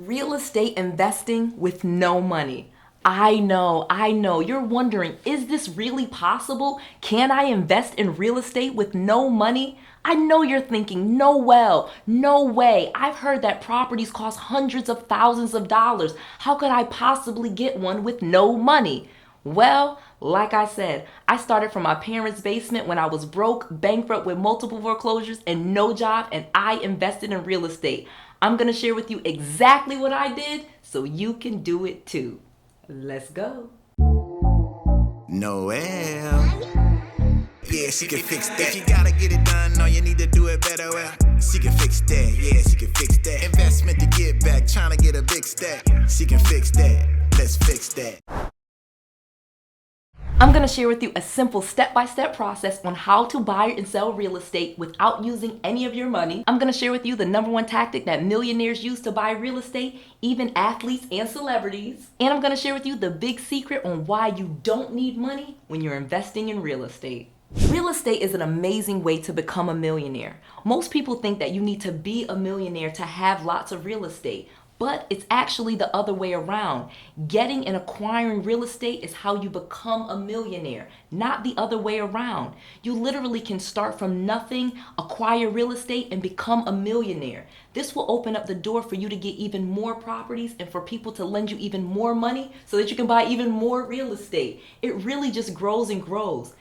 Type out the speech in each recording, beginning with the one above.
Real estate investing with no money. I know. You're wondering, is this really possible? Can I invest in real estate with no money? I know you're thinking, no way. I've heard that properties cost hundreds of thousands of dollars. How could I possibly get one with no money? Well, like I said, I started from my parents' basement when I was broke, bankrupt with multiple foreclosures and no job, and I invested in real estate. I'm gonna share with you exactly what I did so you can do it too. Let's go. Noel. Yeah, she can fix that. If you gotta get it done, no, you need to do it better. Well, she can fix that. Yeah, she can fix that. Investment to get back, trying to get a big stack. She can fix that. Let's fix that. I'm gonna share with you a simple step-by-step process on how to buy and sell real estate without using any of your money. I'm gonna share with you the #1 tactic that millionaires use to buy real estate, even athletes and celebrities. And I'm gonna share with you the big secret on why you don't need money when you're investing in real estate. Real estate is an amazing way to become a millionaire. Most people think that you need to be a millionaire to have lots of real estate. But it's actually the other way around. Getting and acquiring real estate is how you become a millionaire, not the other way around. You literally can start from nothing, acquire real estate, and become a millionaire. This will open up the door for you to get even more properties and for people to lend you even more money so that you can buy even more real estate. It really just grows and grows.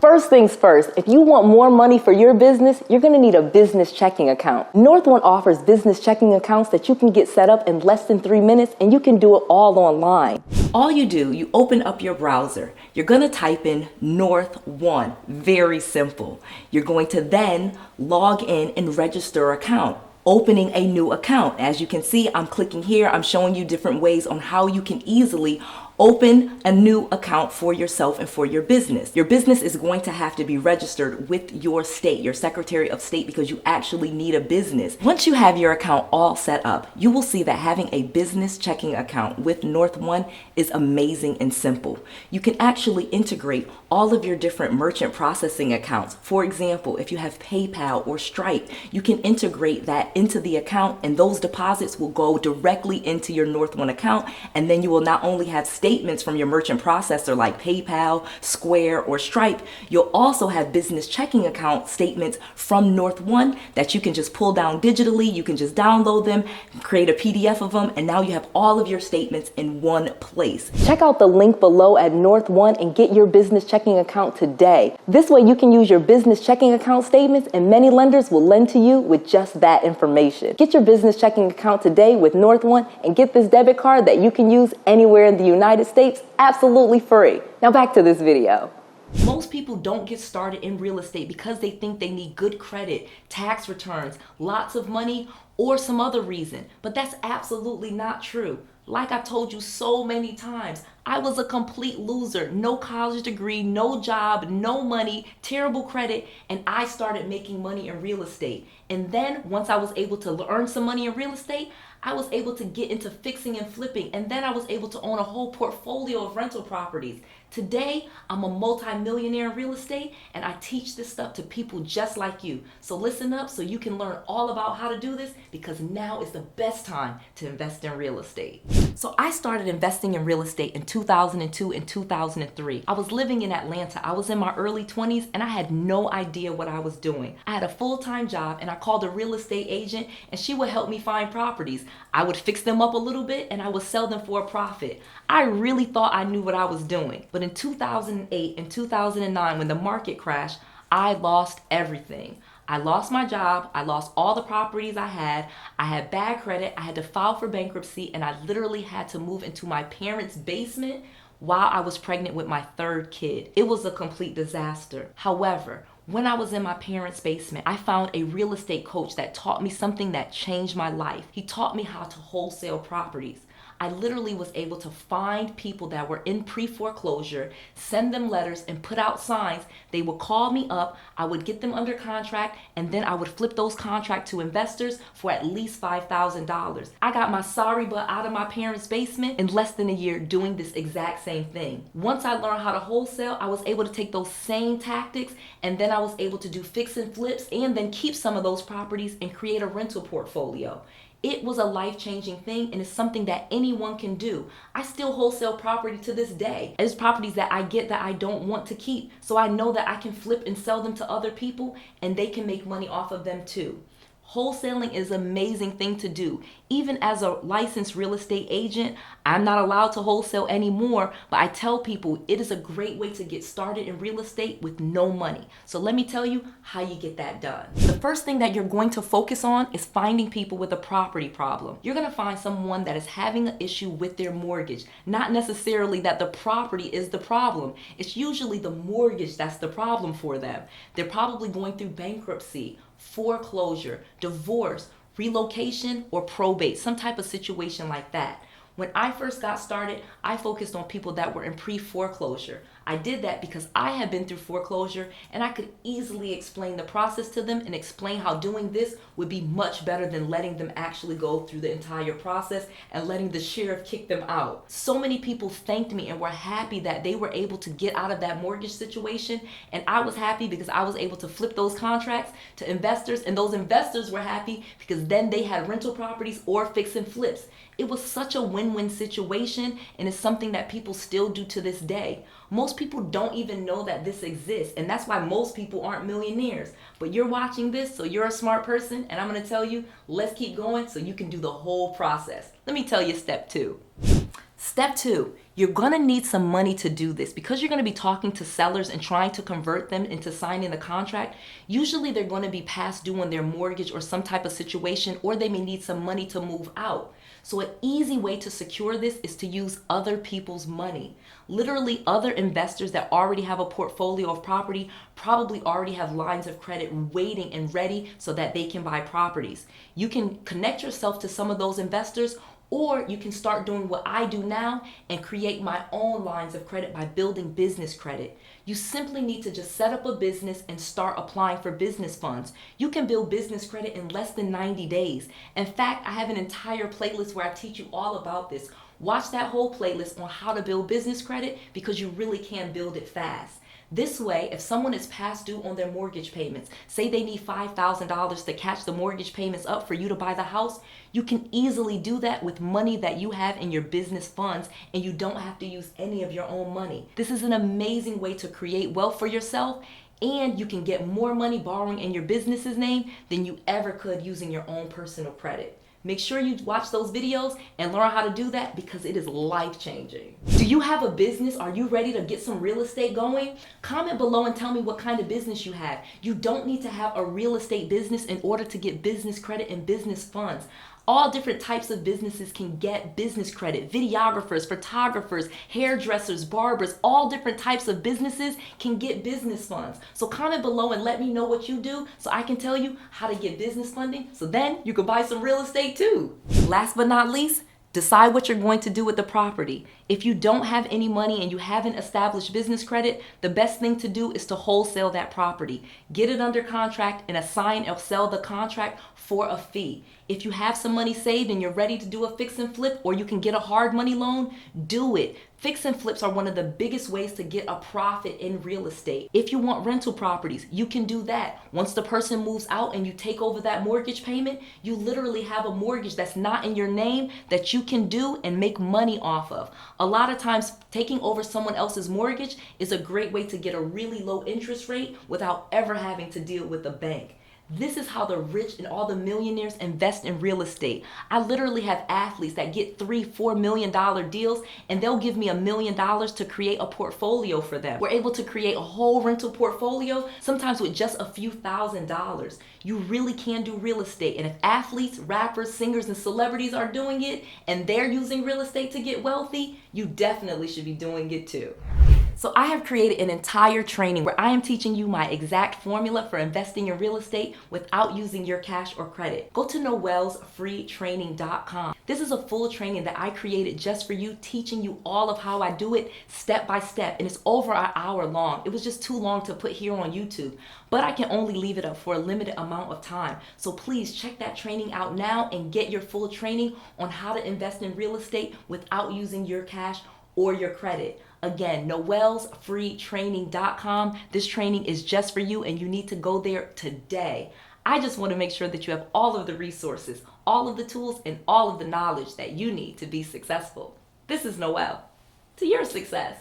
First things first, if you want more money for your business, you're going to need a business checking account. North One offers business checking accounts that you can get set up in less than 3 minutes, and you can do it all online. All you do, you open up your browser. You're going to type in North One. Very simple. You're going to then log in and register an account. Opening a new account. As you can see, I'm clicking here. I'm showing you different ways on how you can easily open a new account for yourself and for your business. Your business is going to have to be registered with your state, your Secretary of State, because you actually need a business. Once you have your account all set up, you will see that having a business checking account with North One is amazing and simple. You can actually integrate all of your different merchant processing accounts. For example, if you have PayPal or Stripe, you can integrate that into the account, and those deposits will go directly into your North One account, and then you will not only have statements from your merchant processor like PayPal, Square, or Stripe, you'll also have business checking account statements from North One that you can just pull down digitally. You can just download them, create a PDF of them, and now you have all of your statements in one place. Check out the link below at North One and get your business checking account today. This way you can use your business checking account statements, and many lenders will lend to you with just that information. Get your business checking account today with North One and get this debit card that you can use anywhere in the United States absolutely free. Now back to this video. Most people don't get started in real estate because they think they need good credit, tax returns, lots of money, or some other reason. But that's absolutely not true. Like I've told you so many times, I was a complete loser. No college degree, no job, no money, terrible credit, and I started making money in real estate. And then once I was able to earn some money in real estate, I was able to get into fixing and flipping, and then I was able to own a whole portfolio of rental properties. Today, I'm a multi-millionaire in real estate, and I teach this stuff to people just like you. So listen up so you can learn all about how to do this, because now is the best time to invest in real estate. So I started investing in real estate in 2002 and 2003. I was living in Atlanta. I was in my early 20s, and I had no idea what I was doing. I had a full-time job, and I called a real estate agent, and she would help me find properties. I would fix them up a little bit, and I would sell them for a profit. I really thought I knew what I was doing. But in 2008 and 2009, when the market crashed, I lost everything. I lost my job, I lost all the properties I had bad credit, I had to file for bankruptcy, and I literally had to move into my parents' basement while I was pregnant with my 3rd kid. It was a complete disaster. However, when I was in my parents' basement, I found a real estate coach that taught me something that changed my life. He taught me how to wholesale properties. I literally was able to find people that were in pre-foreclosure, send them letters, and put out signs. They would call me up, I would get them under contract, and then I would flip those contracts to investors for at least $5,000. I got my sorry butt out of my parents' basement in less than a year doing this exact same thing. Once I learned how to wholesale, I was able to take those same tactics, and then I was able to do fix and flips and then keep some of those properties and create a rental portfolio. It was a life-changing thing, and it's something that anyone can do. I still wholesale property to this day. There's properties that I get that I don't want to keep, so I know that I can flip and sell them to other people, and they can make money off of them too. Wholesaling is an amazing thing to do. Even as a licensed real estate agent, I'm not allowed to wholesale anymore, but I tell people it is a great way to get started in real estate with no money. So let me tell you how you get that done. The first thing that you're going to focus on is finding people with a property problem. You're going to find someone that is having an issue with their mortgage. Not necessarily that the property is the problem. It's usually the mortgage that's the problem for them. They're probably going through bankruptcy, foreclosure, divorce, relocation, or probate, some type of situation like that. When I first got started, I focused on people that were in pre-foreclosure. I did that because I had been through foreclosure, and I could easily explain the process to them and explain how doing this would be much better than letting them actually go through the entire process and letting the sheriff kick them out. So many people thanked me and were happy that they were able to get out of that mortgage situation, and I was happy because I was able to flip those contracts to investors, and those investors were happy because then they had rental properties or fix and flips. It was such a win-win situation, and it's something that people still do to this day. Most people don't even know that this exists, and that's why most people aren't millionaires. But you're watching this, so you're a smart person, and I'm going to tell you, let's keep going so you can do the whole process. Let me tell you step 2. Step 2, you're going to need some money to do this. Because you're going to be talking to sellers and trying to convert them into signing the contract, usually they're going to be past due on their mortgage or some type of situation, or they may need some money to move out. So an easy way to secure this is to use other people's money. Literally, other investors that already have a portfolio of property probably already have lines of credit waiting and ready so that they can buy properties. You can connect yourself to some of those investors, or you can start doing what I do now and create my own lines of credit by building business credit. You simply need to just set up a business and start applying for business funds. You can build business credit in less than 90 days. In fact, I have an entire playlist where I teach you all about this. Watch that whole playlist on how to build business credit because you really can build it fast. This way, if someone is past due on their mortgage payments, say they need $5,000 to catch the mortgage payments up for you to buy the house, you can easily do that with money that you have in your business funds, and you don't have to use any of your own money. This is an amazing way to create wealth for yourself, and you can get more money borrowing in your business's name than you ever could using your own personal credit. Make sure you watch those videos and learn how to do that because it is life-changing. Do you have a business? Are you ready to get some real estate going? Comment below and tell me what kind of business you have. You don't need to have a real estate business in order to get business credit and business funds. All different types of businesses can get business credit. Videographers, photographers, hairdressers, barbers, all different types of businesses can get business funds. So comment below and let me know what you do so I can tell you how to get business funding so then you can buy some real estate too. Last but not least, decide what you're going to do with the property. If you don't have any money and you haven't established business credit, the best thing to do is to wholesale that property. Get it under contract and assign or sell the contract for a fee. If you have some money saved and you're ready to do a fix and flip, or you can get a hard money loan, do it. Fix and flips are one of the biggest ways to get a profit in real estate. If you want rental properties, you can do that. Once the person moves out and you take over that mortgage payment, you literally have a mortgage that's not in your name that you can do and make money off of. A lot of times, taking over someone else's mortgage is a great way to get a really low interest rate without ever having to deal with a bank. This is how the rich and all the millionaires invest in real estate. I literally have athletes that get $3-4 million deals, and they'll give me $1 million to create a portfolio for them. We're able to create a whole rental portfolio, sometimes with just a few $1,000s. You really can do real estate. And if athletes, rappers, singers, and celebrities are doing it, and they're using real estate to get wealthy, you definitely should be doing it too. So I have created an entire training where I am teaching you my exact formula for investing in real estate without using your cash or credit. Go to noellsfreetraining.com. This is a full training that I created just for you, teaching you all of how I do it step by step, and it's over an hour long. It was just too long to put here on YouTube, but I can only leave it up for a limited amount of time. So please check that training out now and get your full training on how to invest in real estate without using your cash or your credit. Again, noellsfreetraining.com. This training is just for you and you need to go there today. I just want to make sure that you have all of the resources, all of the tools, and all of the knowledge that you need to be successful. This is Noelle. To your success.